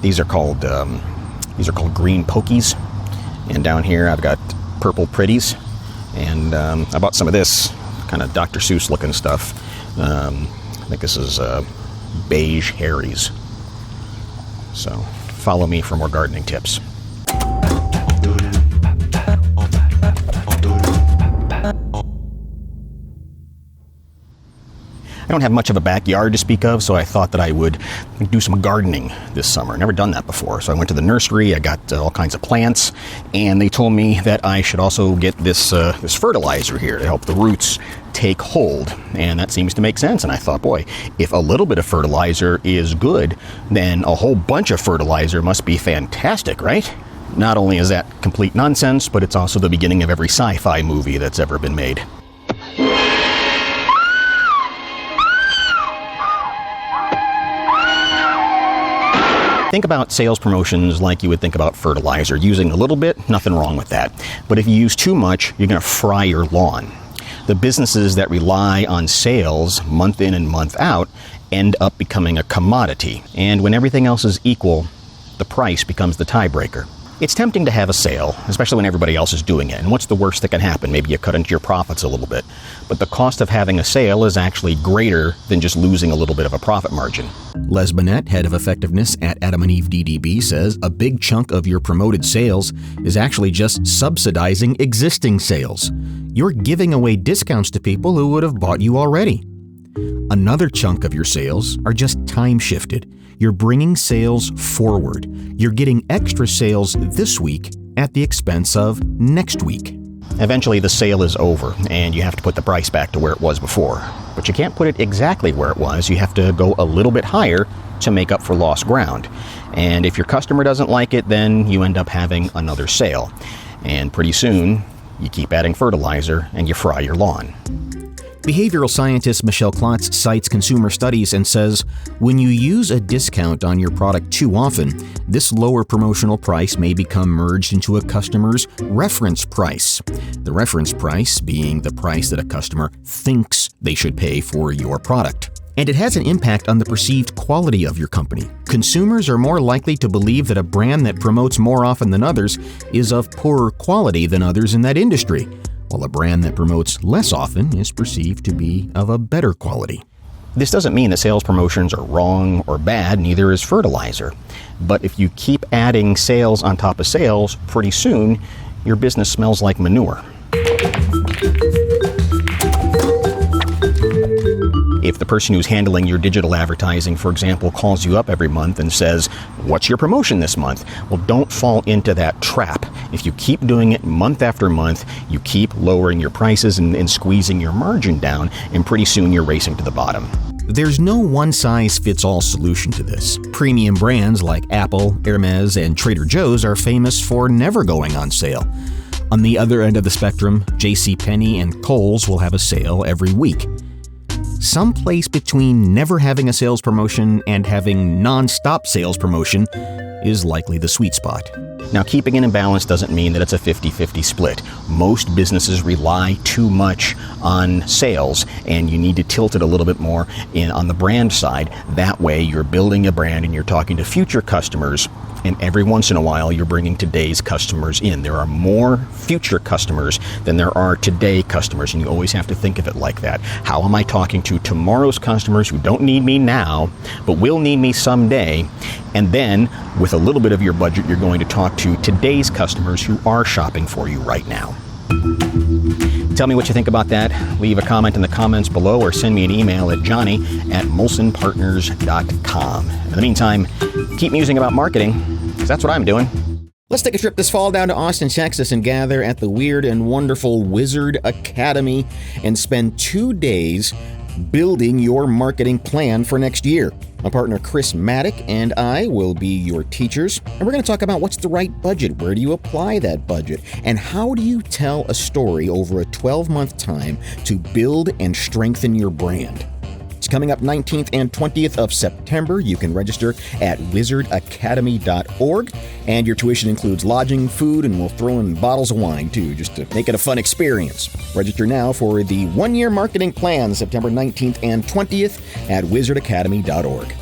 These are called green pokies. And down here I've got purple pretties. And I bought some of this kind of Dr. Seuss looking stuff. I think this is beige Harry's. So follow me for more gardening tips. I don't have much of a backyard to speak of, so I thought that I would do some gardening this summer. Never done that before. So I went to the nursery, I got all kinds of plants, and they told me that I should also get this fertilizer here to help the roots take hold. And that seems to make sense. And I thought, boy, if a little bit of fertilizer is good, then a whole bunch of fertilizer must be fantastic, right? Not only is that complete nonsense, but it's also the beginning of every sci-fi movie that's ever been made. Think about sales promotions like you would think about fertilizer. Using a little bit, nothing wrong with that. But if you use too much, you're going to fry your lawn. The businesses that rely on sales month in and month out end up becoming a commodity. And when everything else is equal, the price becomes the tiebreaker. It's tempting to have a sale, especially when everybody else is doing it. And what's the worst that can happen? Maybe you cut into your profits a little bit. But the cost of having a sale is actually greater than just losing a little bit of a profit margin. Les Binet, head of effectiveness at Adam & Eve DDB, says a big chunk of your promoted sales is actually just subsidizing existing sales. You're giving away discounts to people who would have bought you already. Another chunk of your sales are just time shifted. You're bringing sales forward. You're getting extra sales this week at the expense of next week. Eventually the sale is over and you have to put the price back to where it was before. But you can't put it exactly where it was. You have to go a little bit higher to make up for lost ground. And if your customer doesn't like it, then you end up having another sale. And pretty soon, you keep adding fertilizer and you fry your lawn. Behavioral scientist Michelle Klotz cites consumer studies and says, when you use a discount on your product too often, this lower promotional price may become merged into a customer's reference price. The reference price being the price that a customer thinks they should pay for your product. And it has an impact on the perceived quality of your company. Consumers are more likely to believe that a brand that promotes more often than others is of poorer quality than others in that industry, while a brand that promotes less often is perceived to be of a better quality. This doesn't mean that sales promotions are wrong or bad, neither is fertilizer. But if you keep adding sales on top of sales, pretty soon your business smells like manure. If the person who's handling your digital advertising, for example, calls you up every month and says, "What's your promotion this month?" Well, don't fall into that trap. If you keep doing it month after month, you keep lowering your prices and squeezing your margin down, and pretty soon you're racing to the bottom. There's no one-size-fits-all solution to this. Premium brands like Apple, Hermes, and Trader Joe's are famous for never going on sale. On the other end of the spectrum, JCPenney and Kohl's will have a sale every week. Someplace between never having a sales promotion and having non-stop sales promotion is likely the sweet spot. Now, keeping it in balance doesn't mean that it's a 50-50 split. Most businesses rely too much on sales, and you need to tilt it a little bit more on the brand side. That way, you're building a brand and you're talking to future customers, and every once in a while, you're bringing today's customers in. There are more future customers than there are today customers, and you always have to think of it like that. How am I talking to tomorrow's customers who don't need me now, but will need me someday? And then, with a little bit of your budget, you're going to talk to today's customers who are shopping for you right now. Tell me what you think about that. Leave a comment in the comments below or send me an email at johnny@molsonpartners.com. In the meantime, keep musing about marketing, because that's what I'm doing. Let's take a trip this fall down to Austin, Texas and gather at the weird and wonderful Wizard Academy and spend 2 days building your marketing plan for next year. My partner Chris Maddock and I will be your teachers, and we're going to talk about what's the right budget, where do you apply that budget, and how do you tell a story over a 12-month time to build and strengthen your brand. It's coming up 19th and 20th of September. You can register at wizardacademy.org, and your tuition includes lodging, food, and we'll throw in bottles of wine too, just to make it a fun experience. Register now for the one-year marketing plan, September 19th and 20th at wizardacademy.org.